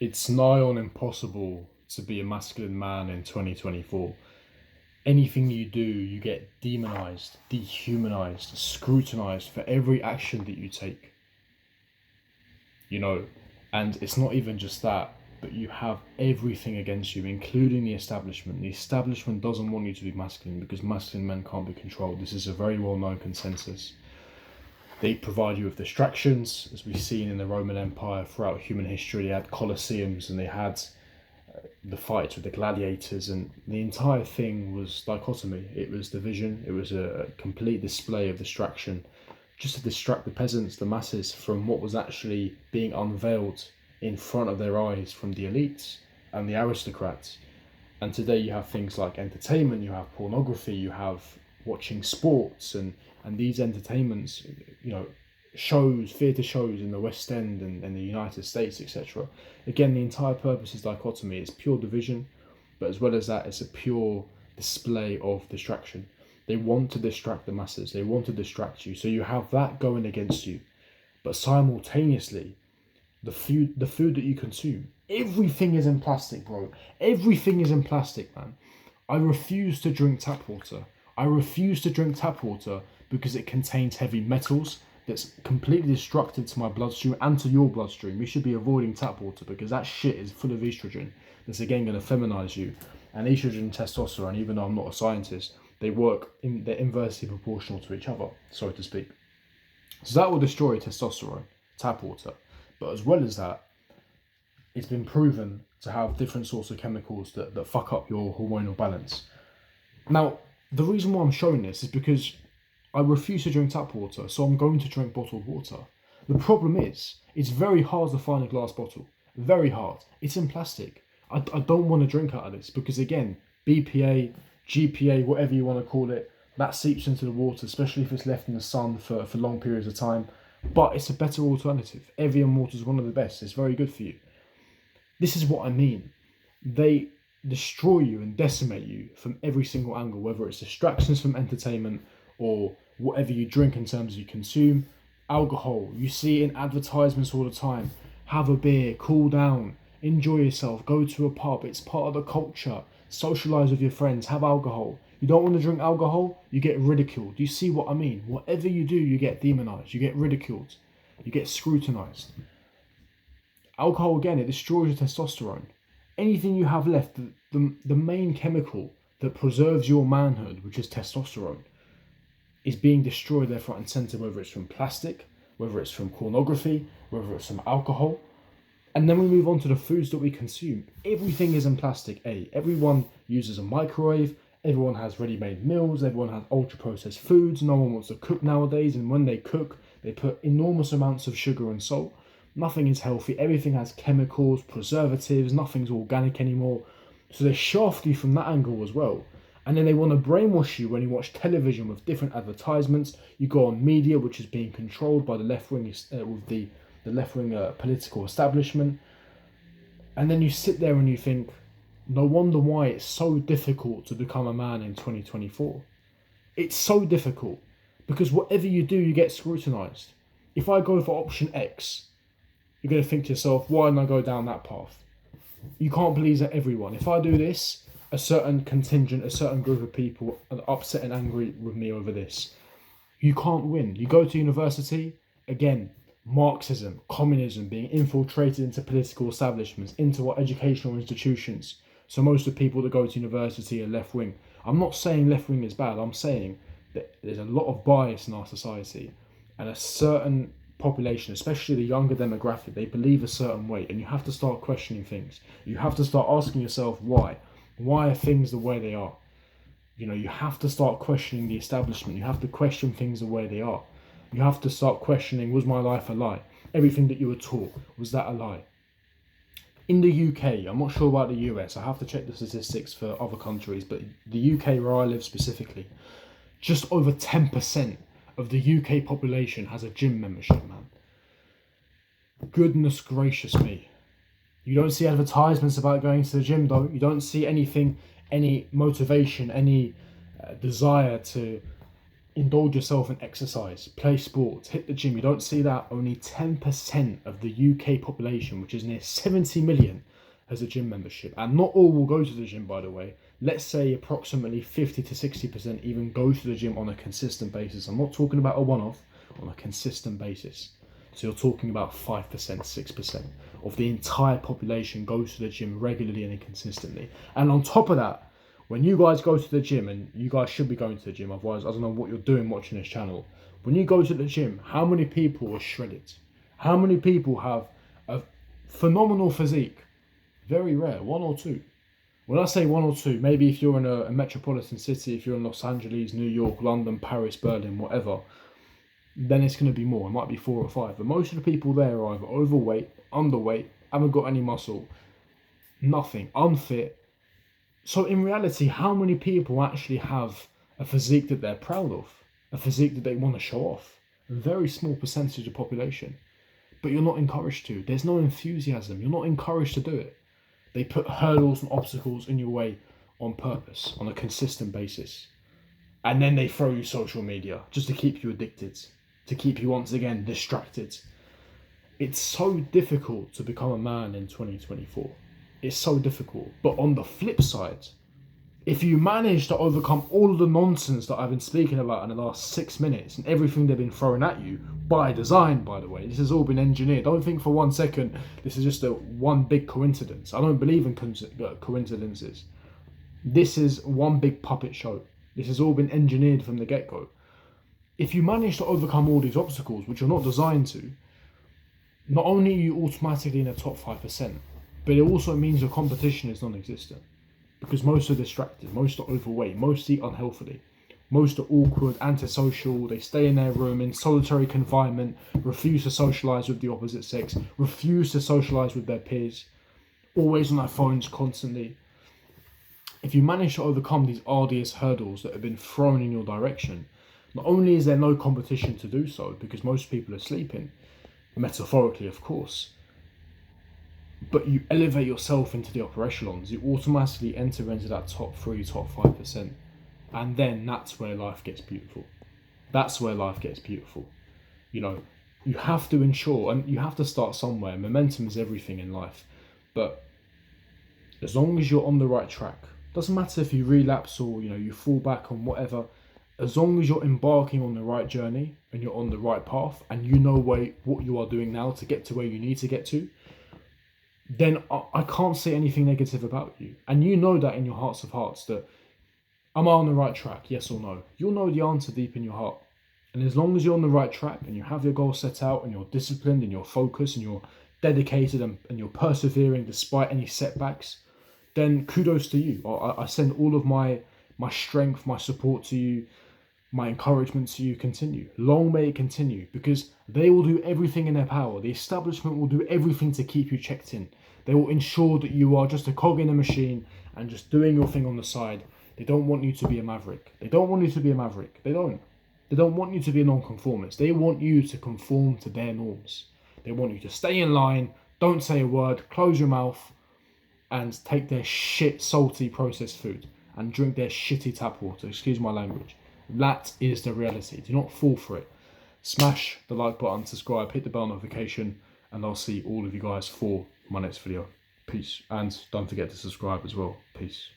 It's nigh on impossible to be a masculine man in 2024. Anything you do, you get demonized, dehumanized, scrutinized for every action that you take. You know, and it's not even just that, but you have everything against you, including the establishment. The establishment doesn't want you to be masculine because masculine men can't be controlled. This is a very well known consensus. They provide you with distractions, as we've seen in the Roman Empire throughout human history. They had colosseums and they had the fights with the gladiators, and the entire thing was dichotomy. It was division. It was a complete display of distraction, just to distract the peasants, the masses, from what was actually being unveiled in front of their eyes from the elites and the aristocrats. And today you have things like entertainment, you have pornography, you have watching sports, and these entertainments, you know, shows, theatre shows in the West End and the United States, etc. Again, the entire purpose is dichotomy. It's pure division, but as well as that, it's a pure display of distraction. They want to distract the masses. They want to distract you. So you have that going against you, but simultaneously, the food that you consume, everything is in plastic, bro. Everything is in plastic, man. I refuse to drink tap water. I refuse to drink tap water because it contains heavy metals that's completely destructive to my bloodstream and to your bloodstream. You should be avoiding tap water because that shit is full of estrogen. That's again going to feminize you. And estrogen and testosterone, even though I'm not a scientist, they're inversely proportional to each other, so to speak. So that will destroy testosterone, tap water. But as well as that, it's been proven to have different sorts of chemicals that fuck up your hormonal balance. Now, the reason why I'm showing this is because I refuse to drink tap water, so I'm going to drink bottled water. The problem is, it's very hard to find a glass bottle. Very hard. It's in plastic. I don't want to drink out of this because, again, BPA, GPA, whatever you want to call it, that seeps into the water, especially if it's left in the sun for long periods of time. But it's a better alternative. Evian water is one of the best. It's very good for you. This is what I mean. They destroy you and decimate you from every single angle, whether it's distractions from entertainment or whatever you drink in terms of you consume. Alcohol, you see it in advertisements all the time. Have a beer, cool down, enjoy yourself, go to a pub. It's part of the culture. Socialize with your friends, have alcohol. You don't want to drink alcohol, you get ridiculed. You see what I mean? Whatever you do, you get demonized, you get ridiculed, you get scrutinized. Alcohol, again, it destroys your testosterone. Anything you have left, the main chemical that preserves your manhood, which is testosterone, is being destroyed left, right, and centre, whether it's from plastic, whether it's from pornography, whether it's from alcohol. And then we move on to the foods that we consume. Everything is in plastic. Everyone uses a microwave. Everyone has ready-made meals. Everyone has ultra-processed foods. No one wants to cook nowadays. And when they cook, they put enormous amounts of sugar and salt. Nothing is healthy. Everything has chemicals, preservatives. Nothing's organic anymore. So they shaft you from that angle as well. And then they want to brainwash you when you watch television with different advertisements. You go on media, which is being controlled by the left-wing, with the left-wing political establishment. And then you sit there and you think, no wonder why it's so difficult to become a man in 2024. It's so difficult because whatever you do, you get scrutinized. If I go for option X, you're going to think to yourself, why didn't I go down that path? You can't please everyone. If I do this, a certain contingent, a certain group of people are upset and angry with me over this. You can't win. You go to university, again, Marxism, communism being infiltrated into political establishments, into our educational institutions. So most of the people that go to university are left wing. I'm not saying left wing is bad. I'm saying that there's a lot of bias in our society, and a certain population, especially the younger demographic, they believe a certain way, and you have to start questioning things. You have to start asking yourself why. Why are things the way they are? You know, you have to start questioning the establishment. You have to question things the way they are. You have to start questioning, was my life a lie? Everything that you were taught, was that a lie? In the UK, I'm not sure about the US, I have to check the statistics for other countries, but the UK where I live specifically, just over 10% of the UK population has a gym membership, man. Goodness gracious me. You don't see advertisements about going to the gym though. You don't see anything, any motivation, any desire to indulge yourself in exercise, play sports, hit the gym. You don't see that. Only 10% of the UK population, which is near 70 million, has a gym membership. And not all will go to the gym, by the way. Let's say approximately 50 to 60% even go to the gym on a consistent basis. I'm not talking about a one-off, on a consistent basis. So you're talking about 5%, 6% of the entire population goes to the gym regularly and consistently. And on top of that, when you guys go to the gym, and you guys should be going to the gym, otherwise I don't know what you're doing watching this channel. When you go to the gym, how many people are shredded? How many people have a phenomenal physique? Very rare, one or two. When I say one or two, maybe if you're in a metropolitan city, if you're in Los Angeles, New York, London, Paris, Berlin, whatever, then it's going to be more. It might be 4 or 5. But most of the people there are either overweight, underweight, haven't got any muscle, nothing, unfit. So in reality, how many people actually have a physique that they're proud of? A physique that they want to show off? A very small percentage of the population. But you're not encouraged to. There's no enthusiasm. You're not encouraged to do it. They put hurdles and obstacles in your way on purpose, on a consistent basis. And then they throw you social media just to keep you addicted, to keep you once again distracted. It's so difficult to become a man in 2024. It's so difficult. But on the flip side, if you manage to overcome all of the nonsense that I've been speaking about in the last 6 minutes and everything they've been throwing at you, by design, by the way, this has all been engineered. Don't think for 1 second this is just one big coincidence. I don't believe in coincidences. This is one big puppet show. This has all been engineered from the get-go. If you manage to overcome all these obstacles, which you're not designed to, not only are you automatically in the top 5%, but it also means your competition is non-existent. Because most are distracted, most are overweight, most eat unhealthily, most are awkward, antisocial, they stay in their room in solitary confinement, refuse to socialise with the opposite sex, refuse to socialise with their peers, always on their phones constantly. If you manage to overcome these arduous hurdles that have been thrown in your direction, not only is there no competition to do so, because most people are sleeping, metaphorically of course, but you elevate yourself into the upper echelons, you automatically enter into that top 3, top 5%. And then that's where life gets beautiful. That's where life gets beautiful. You know, you have to ensure, and you have to start somewhere. Momentum is everything in life. But as long as you're on the right track, doesn't matter if you relapse or, you fall back on whatever, as long as you're embarking on the right journey and you're on the right path and you know what you are doing now to get to where you need to get to, then I can't say anything negative about you. And you know that in your hearts of hearts, that am I on the right track, yes or no? You'll know the answer deep in your heart. And as long as you're on the right track and you have your goals set out and you're disciplined and you're focused and you're dedicated and you're persevering despite any setbacks, then kudos to you. I send all of my strength, my support to you, my encouragement to you. Continue. Long may it continue, because they will do everything in their power. The establishment will do everything to keep you checked in. They will ensure that you are just a cog in a machine and just doing your thing on the side. They don't want you to be a maverick. They don't want you to be a maverick. They don't. They don't want you to be a non-conformist. They want you to conform to their norms. They want you to stay in line, don't say a word, close your mouth, and take their shit, salty processed food and drink their shitty tap water. Excuse my language. That is the reality. Do not fall for it. Smash the like button, subscribe, hit the bell notification, and I'll see all of you guys for my next video. Peace. And don't forget to subscribe as well. Peace.